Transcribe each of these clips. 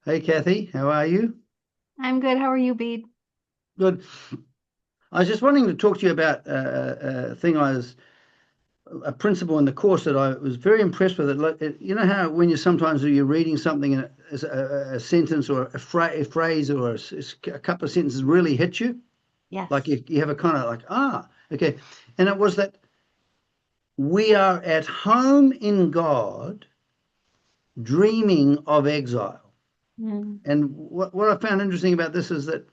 Hey, Kathy, how are you? I'm good. How are you, Bede? Good. I was just wanting to talk to you about a principle in the course that I was very impressed with. You know how when you're reading something and a sentence or a phrase or a couple of sentences really hit you, like Yes. you have a kind of like, okay. And it was that we are at home in God, dreaming of exile. Mm. And what I found interesting about this is that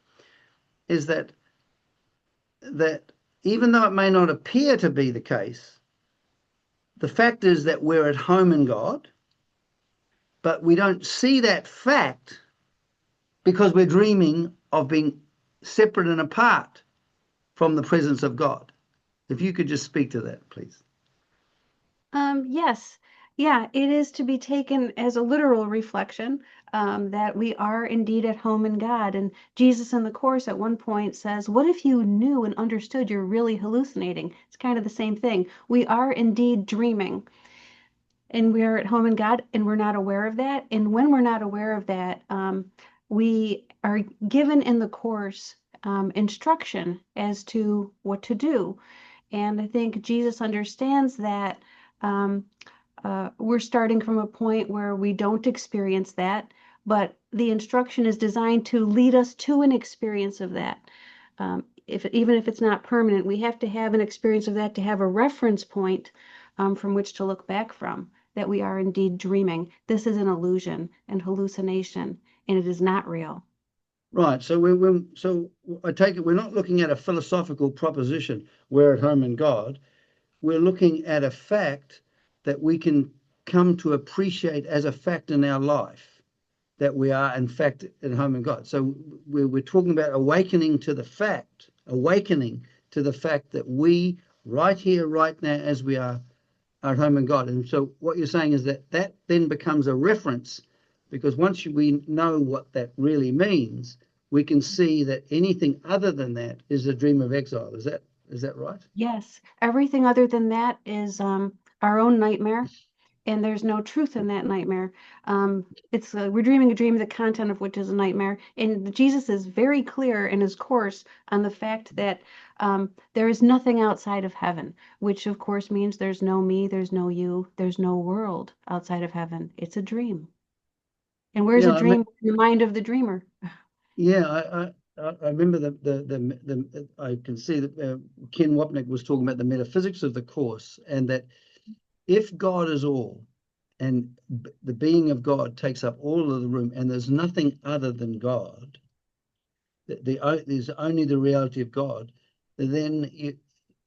that even though it may not appear to be the case, the fact is that we're at home in God, but we don't see that fact because we're dreaming of being separate and apart from the presence of God. If you could just speak to that, please. Yes. Yeah, it is to be taken as a literal reflection that we are indeed at home in God. And Jesus in the Course at one point says, what if you knew and understood you're really hallucinating? It's kind of the same thing. We are indeed dreaming, and we are at home in God, and we're not aware of that. And when we're not aware of that, we are given in the Course instruction as to what to do. And I think Jesus understands that um, we're starting from a point where we don't experience that, but the instruction is designed to lead us to an experience of that. Even if it's not permanent, we have to have an experience of that to have a reference point from which to look back from, that we are indeed dreaming. This is an illusion and hallucination, and it is not real. Right. So I take it we're not looking at a philosophical proposition. We're at home in God. We're looking at a fact that we can come to appreciate as a fact in our life, that we are in fact at home in God. So we're talking about awakening to the fact that we, right here, right now, as we are at home in God. And so what you're saying is that that then becomes a reference, because once we know what that really means, we can see that anything other than that is a dream of exile. Is that right? Yes, everything other than that is our own nightmare, and there's no truth in that nightmare. It's we're dreaming a dream, the content of which is a nightmare. And Jesus is very clear in his course on the fact that there is nothing outside of heaven, which of course means there's no me, there's no you, there's no world outside of heaven. It's a dream. And where's Yeah, a dream in the mind of the dreamer? yeah, I remember I can see that Ken Wapnick was talking about the metaphysics of the course, and that if God is all, and the being of God takes up all of the room, and there's nothing other than God, there's only the reality of God, then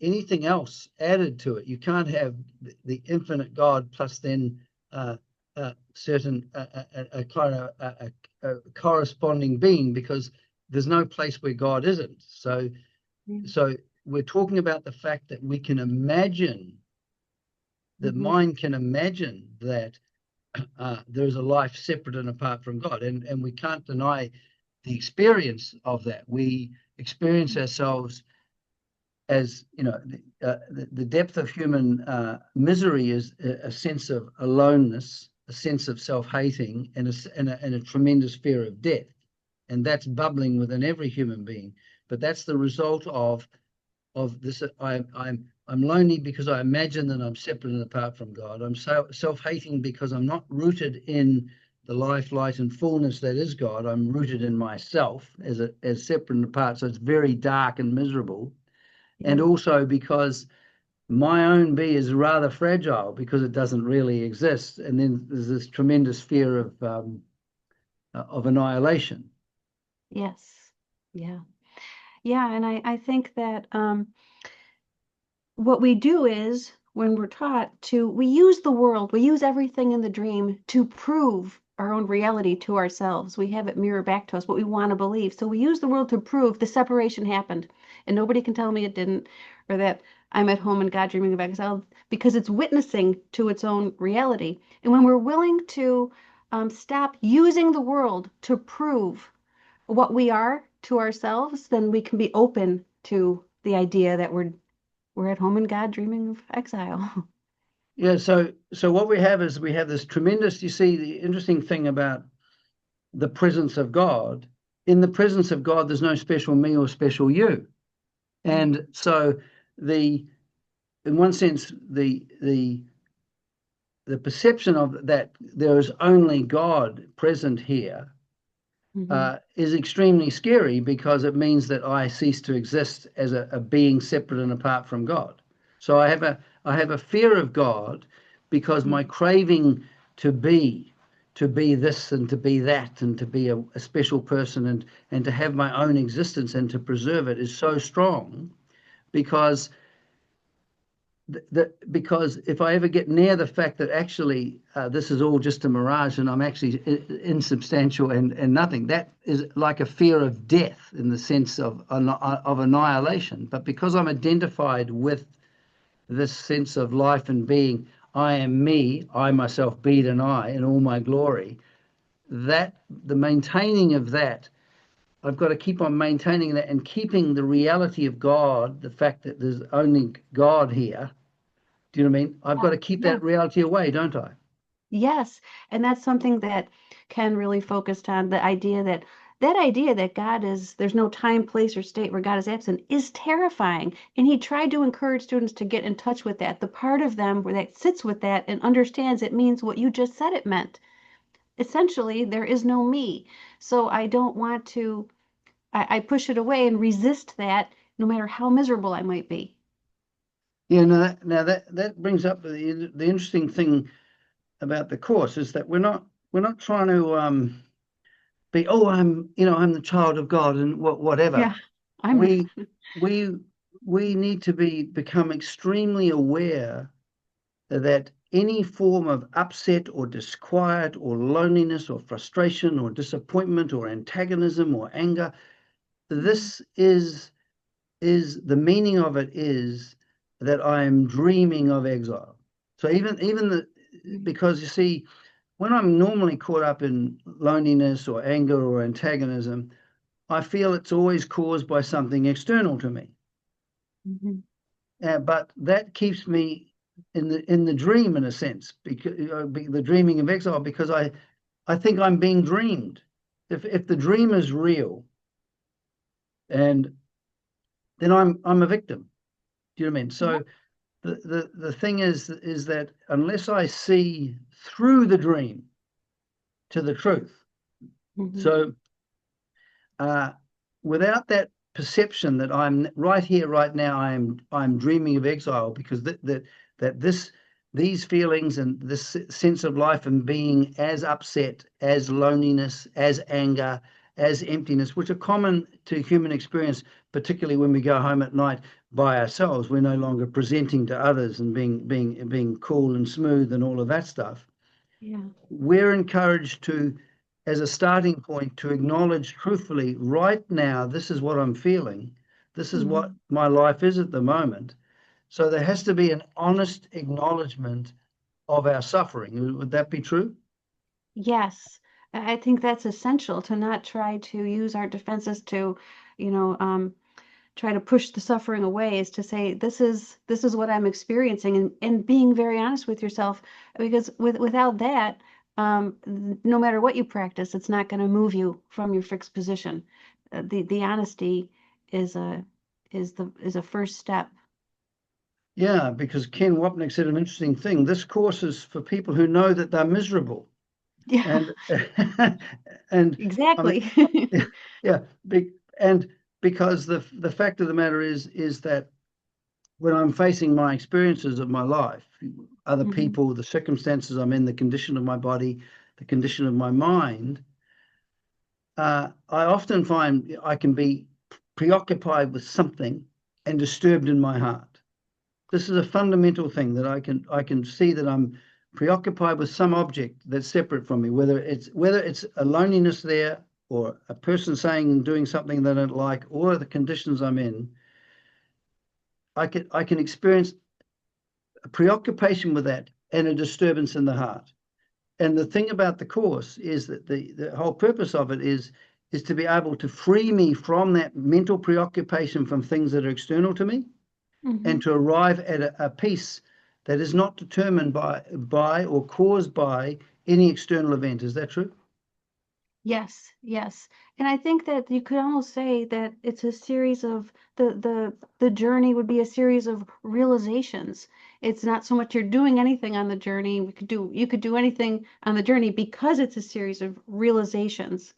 anything else added to it, you can't have the infinite God plus then certain a kind of a corresponding being, because there's no place where God isn't. So we're talking about the fact that we can imagine, the Mm-hmm. mind can imagine that there's a life separate and apart from God, and we can't deny the experience of that. We experience ourselves as, the depth of human misery is a sense of aloneness, a sense of self-hating, and a tremendous fear of death, and that's bubbling within every human being. But that's the result of this. I'm lonely because I imagine that I'm separate and apart from God. I'm so self-hating because I'm not rooted in the life, light, and fullness that is God. I'm rooted in myself as separate and apart. So it's very dark and miserable. And Yeah. also because my own be is rather fragile because it doesn't really exist. And then there's this tremendous fear of annihilation. Yes. Yeah. Yeah. And I think that what we do is when we're taught to, we use the world, we use everything in the dream to prove our own reality to ourselves. We have it mirror back to us what we want to believe. So we use the world to prove the separation happened, and nobody can tell me it didn't, or that I'm at home and God dreaming of exile, because it's witnessing to its own reality. And when we're willing to stop using the world to prove what we are to ourselves, then we can be open to the idea that we're at home in God dreaming of exile. Yeah, so what we have is we have this tremendous, you see, the interesting thing about the presence of God. In the presence of God, there's no special me or special you. And so in one sense, the perception of that there is only God present here is extremely scary, because it means that I cease to exist as a being separate and apart from God. So I have a fear of God, because my craving to be this and to be that and to be a special person and to have my own existence and to preserve it is so strong, because because if I ever get near the fact that actually this is all just a mirage and I'm actually insubstantial and nothing, that is like a fear of death in the sense of annihilation. But because I'm identified with this sense of life and being, I am me, I myself, Bede and I, in all my glory, that the maintaining of that, I've got to keep on maintaining that and keeping the reality of God, the fact that there's only God here. Do you know what I mean? I've got to keep Yeah. that reality away, don't I? Yes, and that's something that Ken really focused on, the idea that God is, there's no time, place, or state where God is absent is terrifying. And he tried to encourage students to get in touch with that. The part of them where that sits with that and understands it means what you just said it meant. Essentially, there is no me. So I don't want to, I push it away and resist that no matter how miserable I might be. Yeah, now that brings up the interesting thing about the course is that we're not trying to be, oh, I'm the child of God and whatever. Yeah, I'm not. We we we need to become extremely aware that any form of upset or disquiet or loneliness or frustration or disappointment or antagonism or anger, this is the meaning of it is that I am dreaming of exile. So because you see, when I'm normally caught up in loneliness or anger or antagonism, I feel it's always caused by something external to me. Mhm. But that keeps me in the dream, in a sense, because the dreaming of exile, because I think I'm being dreamed. If the dream is real, and then I'm a victim. Do you know what I mean? Yeah. So the thing is that unless I see through the dream to the truth, Mhm. so uh, without that perception that I'm right here, right now, I'm dreaming of exile, because these feelings and this sense of life and being, as upset, as loneliness, as anger, as emptiness, which are common to human experience, particularly when we go home at night by ourselves. We're no longer presenting to others and being cool and smooth and all of that stuff. Yeah. We're encouraged to, as a starting point, to acknowledge truthfully, right now, this is what I'm feeling. This is what Mhm. my life is at the moment. So there has to be an honest acknowledgement of our suffering. Would that be true? Yes, I think that's essential to not try to use our defenses to, you know, try to push the suffering away, is to say this is what I'm experiencing, and being very honest with yourself, because without that, no matter what you practice, it's not going to move you from your fixed position. The honesty is a first step. Yeah, because Ken Wapnick said an interesting thing. This course is for people who know that they're miserable. Yeah, And and I mean, exactly. yeah, and because the fact of the matter is that when I'm facing my experiences of my life, other Mhm. people, the circumstances I'm in, the condition of my body, the condition of my mind, I often find I can be preoccupied with something and disturbed in my heart. This is a fundamental thing that I can see that I'm preoccupied with some object that's separate from me, whether it's a loneliness there, or a person saying and doing something that I don't like, or the conditions I'm in. I can experience a preoccupation with that and a disturbance in the heart. And the thing about the course is that the whole purpose of it is to be able to free me from that mental preoccupation from things that are external to me, and Mhm. to arrive at a peace that is not determined by or caused by any external event. Is that true? Yes, yes. And I think that you could almost say that it's a series of the journey would be a series of realizations. It's not so much you're doing anything on the journey. You could do anything on the journey because it's a series of realizations.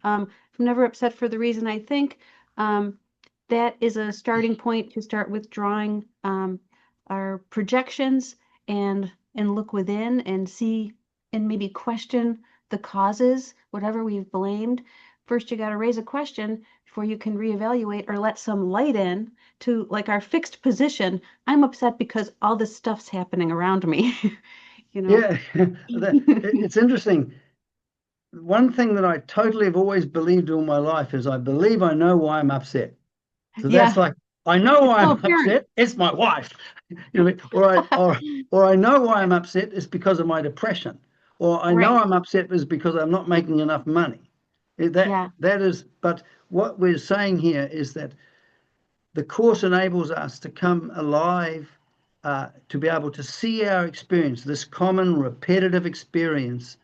I'm never upset for the reason I think that is a starting point to start withdrawing our projections and look within and see and maybe question the causes, whatever we've blamed. First, you got to raise a question before you can reevaluate or let some light in to like our fixed position. I'm upset because all this stuff's happening around me, you know. Yeah, it's interesting. One thing that I totally have always believed all my life is I believe I know why I'm upset. So that's Yeah, like, I know it's why so I'm apparent. upset. It's my wife. You know, what I mean? Or I know why I'm upset is because of my depression. Or I know Right. I'm upset is because I'm not making enough money. Yeah. That is, but what we're saying here is that the course enables us to come alive, to be able to see our experience, this common repetitive experience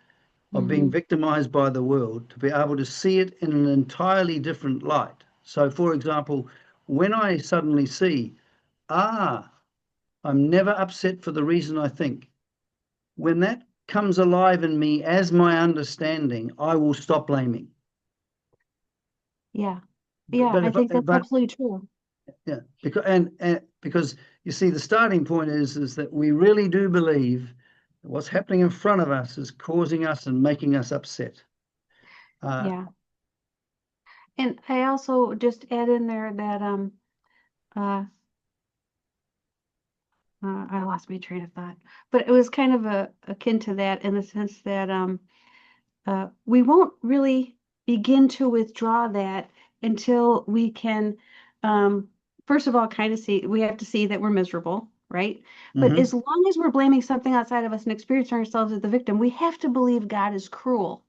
of being Hmm. victimized by the world, to be able to see it in an entirely different light. So, for example, when I suddenly see, ah, I'm never upset for the reason I think, when that comes alive in me as my understanding, I will stop blaming. Yeah. Yeah, But I if think that's but absolutely true. yeah, and because you see, the starting point is that we really do believe what's happening in front of us is causing us and making us upset. Uh, Yeah. And I also just add in there that uh, I lost my train of thought, but it was kind of akin to that in the sense that we won't really begin to withdraw that until we can, um, first of all, kind of see, we have to see that we're miserable, right? But mhm. as long as we're blaming something outside of us and experiencing ourselves as the victim, we have to believe God is cruel.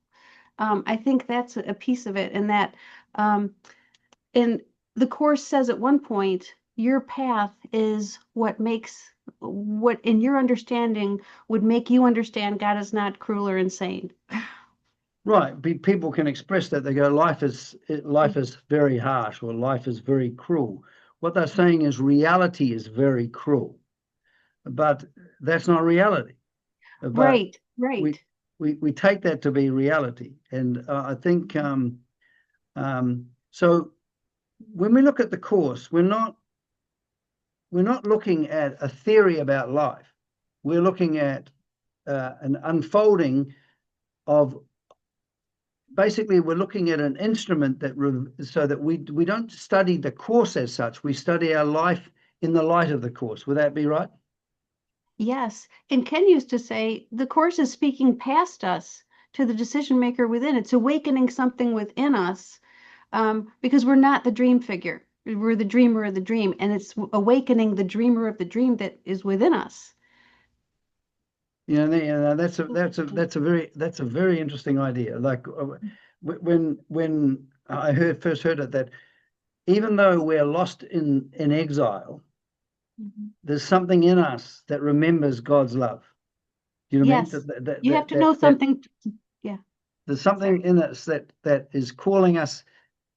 I think that's a piece of it, and that, um, and the Course says at one point, your path is what makes, what in your understanding would make you understand God is not cruel or insane. Right. People can express that. They go, life is very harsh, or life is very cruel. What they're saying is reality is very cruel, but that's not reality. But Right, right. we we take that to be reality, and I think so. When we look at the course, we're not looking at a theory about life. We're looking at an unfolding of, basically, we're looking at an instrument that so that we don't study the course as such. We study our life in the light of the course. Would that be right? Yes. And Ken used to say the Course is speaking past us to the decision maker within. It's awakening something within us because we're not the dream figure. We're the dreamer of the dream, and it's awakening the dreamer of the dream that is within us. That's a very interesting idea. Like, when I first heard it, that even though we're lost in exile, Mhm. there's something in us that remembers God's love. Do you know what I mean? Yes. You have to know That something. Yeah. there's Sorry. something in us that is calling us,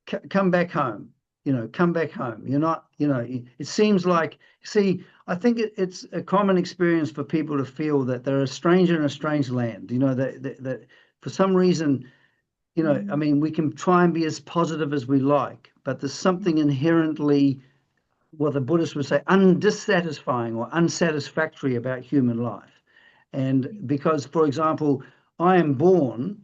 come back home. Come back home. You're not. It seems like. See, I think it's a common experience for people to feel that they're a stranger in a strange land. That for some reason, I Mhm. mean, we can try and be as positive as we like, but there's something inherently, what the Buddhists would say, undissatisfying or unsatisfactory about human life. And because, for example, I am born,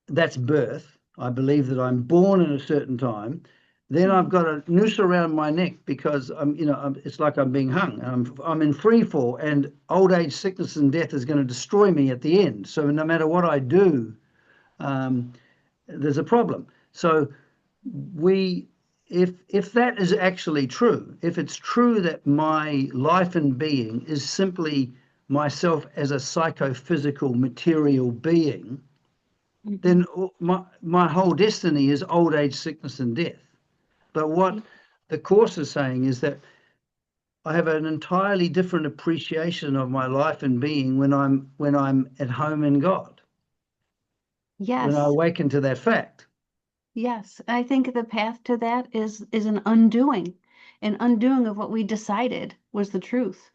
that's birth. I believe that I'm born in a certain time. Then I've Mhm. got a noose around my neck because it's like I'm being hung. I'm in free fall, and old age, sickness, and death is going to destroy me at the end. So no matter what I do, um, there's a problem. So we, if that is actually true, if it's true that my life and being is simply myself as a psychophysical material being, then Mhm. my whole destiny is old age, sickness, and death. But what Mhm. the Course is saying is that I have an entirely different appreciation of my life and being when I'm at home in God. when I Yes. awaken to that fact. Yes. I think the path to that is an undoing of what we decided was the truth.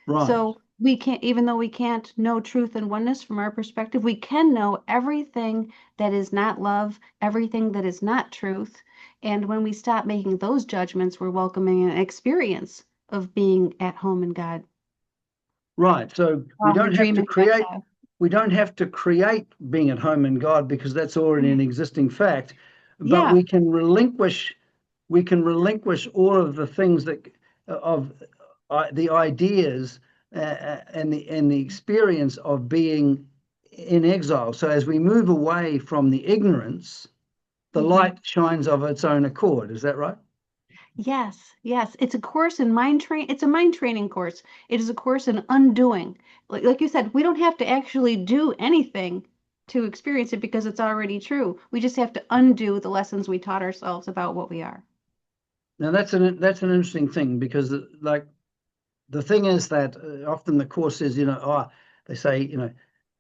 Right. So we can't, even though we can't know truth and oneness from our perspective, we can know everything that is not love, everything that is not truth. And when we stop making those judgments, we're welcoming an experience of being at home in God. Right. So The dream and the exile. we don't have to create being at home in God because that's already an existing fact, but Yeah. we can relinquish all of the things that of the ideas and the experience of being in exile. So as we move away from the ignorance, the hmm light shines of its own accord. Is that right? Yes, yes. It's a course in it's a mind training course. It is a course in undoing. Like you said, we don't have to actually do anything to experience it because it's already true. We just have to undo the lessons we taught ourselves about what we are. Now that's an interesting thing because like the thing is that often the course says, they say,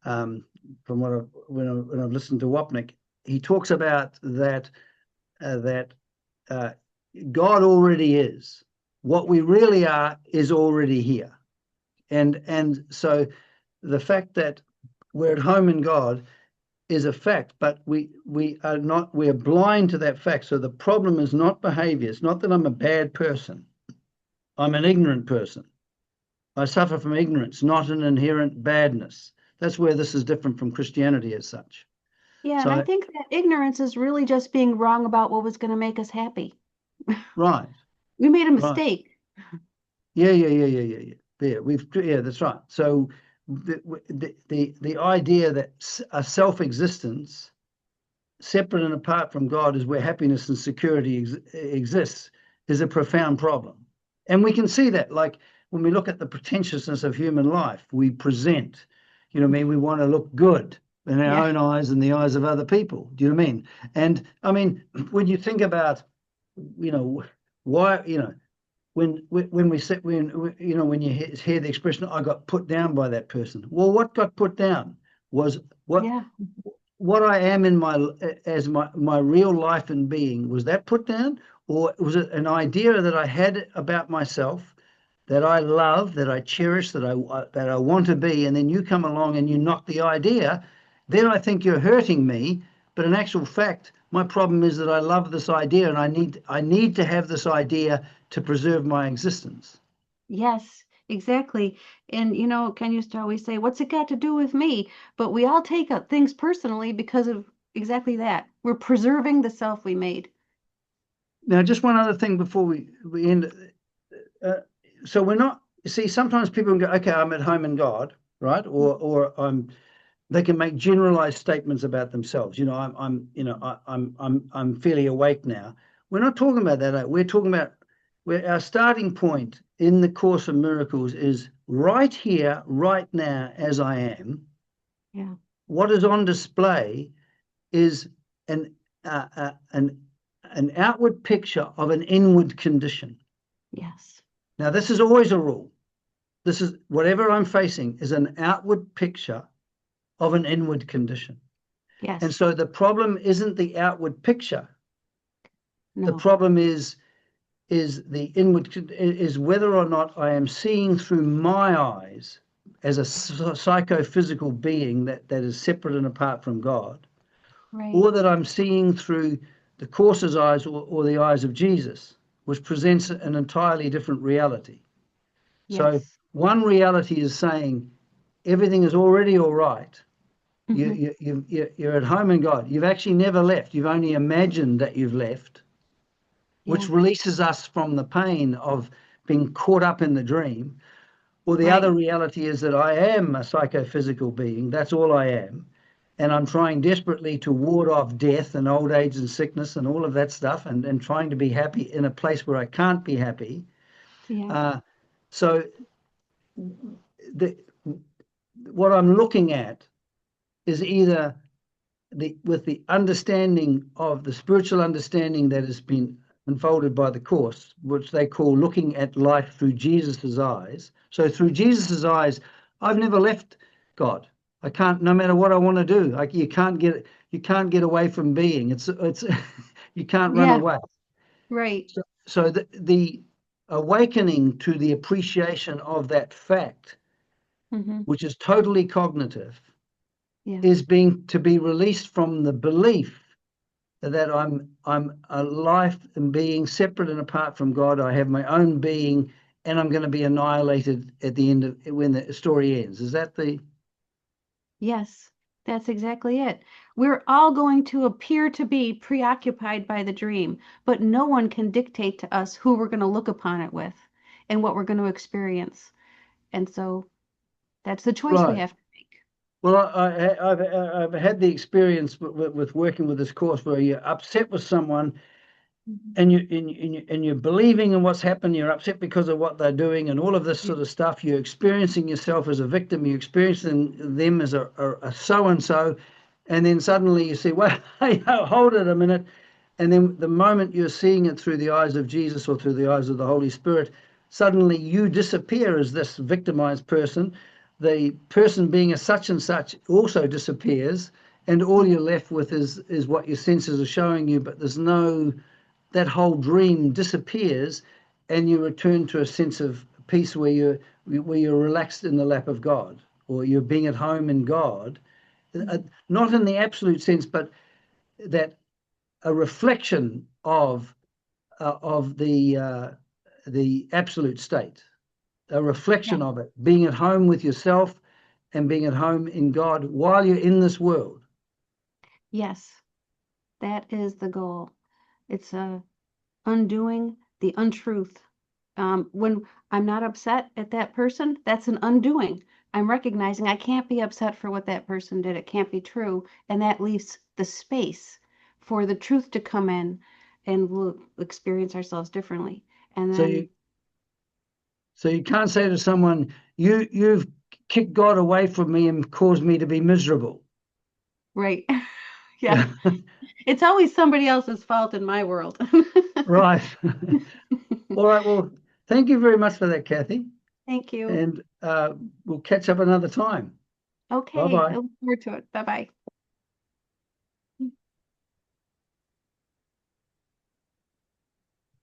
from when I've listened to Wapnick, he talks about that uh, God already is. What we really are is already here, and so the fact that we're at home in God is a fact, but we're blind to that fact. So the problem is not behavior. It's not that I'm a bad person. I'm an ignorant person. I suffer from ignorance, not an inherent badness. That's where this is different from Christianity as such. Yeah, and I So, think that ignorance is really just being wrong about what was going to make us happy. right, We made a right. mistake. Yeah, that's right. So the idea that a self-existence separate and apart from God is where happiness and security exists is a profound problem. And we can see that, like when we look at the pretentiousness of human life, we present, we want to look good in our Yeah, own eyes and the eyes of other people. Do you know what I mean? And I mean, when you think about, you know, why, when we sit when you hear the expression I got put down by that person, well, what got put down was what yeah, what I am in my real life and being. Was that put down, or was it an idea that I had about myself that I love, that I cherish, that I want to be, and then you come along and you knock the idea? Then I think you're hurting me. But in actual fact, my problem is that I love this idea, and I need to have this idea to preserve my existence. yes, exactly. And Ken used to always say, "What's it got to do with me?" But we all take up things personally because of exactly that. We're preserving the self we made. Now, just one other thing before we end. Uh, so we're not. See, sometimes people can go, "Okay, I'm at home in God," right? Or they can make generalized statements about themselves. I'm fairly awake now. We're not talking about that. We're talking about where our starting point in the Course of Miracles is right here, right now, as I am. Yeah. What is on display is an uh, uh, an an outward picture of an inward condition. Yes. Now, this is always a rule. This is whatever I'm facing is an outward picture of an inward condition. And Yes. so the problem isn't the outward picture. The No. problem is whether or not I am seeing through my eyes as a psychophysical being that is separate and apart from God, Right. or that I'm seeing through the Course's eyes or the eyes of Jesus, which presents an entirely different reality. So Yes. one reality is saying everything is already all right. hmm You're at home in God. You've actually never left. You've only imagined that you've left, which Yeah. releases us from the pain of being caught up in the dream. Or the other Right. reality is that I am a psychophysical being. That's all I am. And I'm trying desperately to ward off death and old age and sickness and all of that stuff and trying to be happy in a place where I can't be happy. Yeah. Uh, so the, what I'm looking at is either with the understanding of the spiritual understanding that has been unfolded by the Course, which they call looking at life through Jesus's eyes. So through Jesus's eyes, I've never left God. I can't, no matter what I want to do, like you can't get it. you can't get away from being. It's you can't run Yeah, away. right. So the awakening to the appreciation of that fact, Hmm. which is totally cognitive, Yeah. is being to be released from the belief that I'm a life and being separate and apart from God. I have my own being, and I'm going to be annihilated at the end of when the story ends. Is that the Yes, that's exactly it. We're all going to appear to be preoccupied by the dream, but no one can dictate to us who we're going to look upon it with and what we're going to experience. And so that's the choice we right? have to make. Well, I've had the experience with working with this course where you're upset with someone Mhm. and you're believing in what's happened. You're upset because of what they're doing and all of this Yeah. sort of stuff. You're experiencing yourself as a victim. You're experiencing them as a so and so, and then suddenly you see, well, hey, hold it a minute. And then the moment you're seeing it through the eyes of Jesus or through the eyes of the Holy Spirit, suddenly you disappear as this victimized person. The person being a such and such also disappears, and all Yeah. you're left with is what your senses are showing you, but there's no, that whole dream disappears, and you return to a sense of peace where you're relaxed in the lap of God, or you're being at home in God. Mhm. Not in the absolute sense, but that a reflection of the absolute state, a Yeah. reflection of it, being at home with yourself and being at home in God while you're in this world. Yes, that is the goal. It's undoing the untruth. When I'm not upset at that person, that's an undoing. I'm recognizing I can't be upset for what that person did. It can't be true. And that leaves the space for the truth to come in and we'll experience ourselves differently. And So then, you can't say to someone, you've kicked God away from me and caused me to be miserable. right. Yeah. Yeah, It's always somebody else's fault in my world. right. All right. Well, thank you very much for that, Cathy. Thank you. And we'll catch up another time. Bye Okay. I bye. look forward to it. Bye bye.